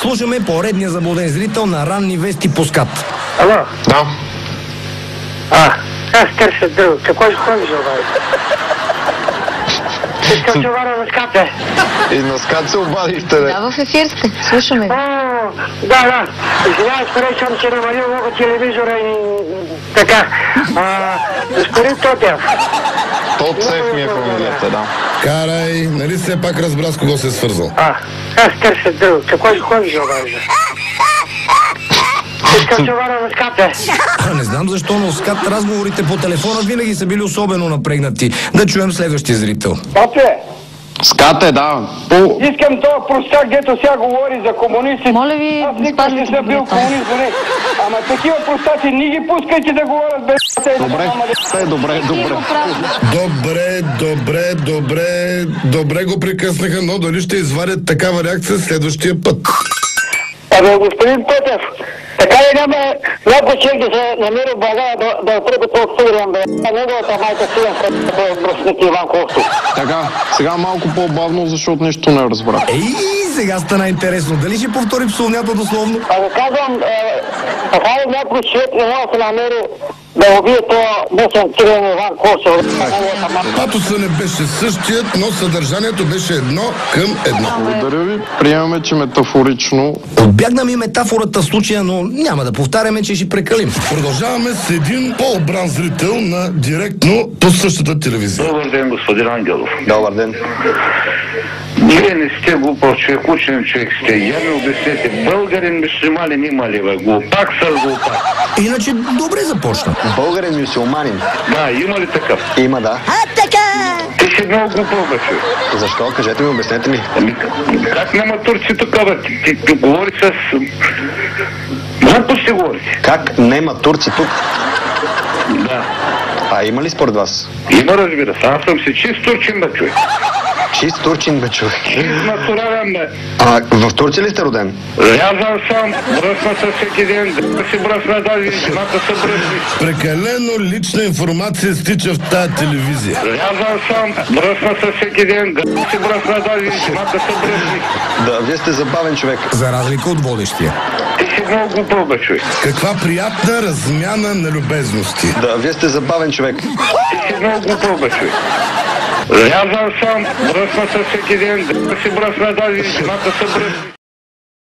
Слушаме поредния заблуден зрител на ранни вести по СКАТ. Ало? Да. Аз търся друг. Какво ще ходиш, обади? Искам да вара на СКАТ, бе. И на СКАТ се обадихте, бе. Да, в ефир сте. Слушаме ви. Да. Извинявай, скорее съм си намалил много телевизора и така. Господин Тотев. Тоцев ми е фамилията, да. Карай, нали все пак разбра с кого се е свързал? Аз търся друг. Какво ще ходиш, обади? Искам да вара на СКАТ, бе. Не знам защо, но в СКАТ разговорите по телефона винаги са били особено напрегнати. Да чуем следващия зрител. Папе, СКАТ е, да. искам този простак, дето сега говори за комунисти. Моля ви, Аз никога не съм бил комунист, не. Ама такива простаци, не ги пускайте да говорят без... Добре го прекъснаха, но дали ще извадят такава реакция следващия път? Абе, господин Тотев, така ли няма някой човек да се намери в България да отреби толкова сигурен, бе? Неговата майка сигурен, като е бръсник Иван Костов. Така, сега малко по-бавно, защото нищо не разбрах. Сега стана интересно. Дали ще повтори псовнята дословно? Абе, казвам, така ли някой човек не може да се намери да убие това бръсник Иван Костов? Патоса не беше същият, но съдържанието беше едно към едно. Благодаря ви. Приемаме, че метафорично... Отбягна ми метафората в случая, но няма да повтаряме, че ще прекалим. Продължаваме с един по-обран зрител на директно по същата телевизия. Добър ден, господин Ангелов. Добър ден. Вие не сте глупав човек, учен човек сте. Я ми обяснете, българин мюсюлманин има ли, бе? Глупак с глупак. Иначе добре започна. Българин мюсюлманин. Да, има ли такъв? Има, да. Ти си много глупав, бе, човек. Защо? Кажете ми, обяснете ми. Как няма турци тук, бе? Ти говори с... Глупости говорите. Как нема турци тук? Да. А има ли според вас? Има, разбира се. Аз съм си чист турчин, бе, човек. Чист турчин, бе, човек. Чист натурален, бе. В Турция ли сте роден? Рязан съм, бръсна се всеки ден, да си бръсна даже, жената се бръсни. Прекалено лична информация стича в тая телевизия. Рязан съм, бръсна се всеки ден, да си бръсна даже, жената се бръсни. Да, вие сте забавен човек. За разлика от водещия. Ти си много глупав, бе, човек. Каква приятна размяна на любезности. Да, вие сте забавен човек. Ти си много глупав, бе, човек. Рязан съм, бръсна се всеки ден, да си бръсна даже, жената се бръсни.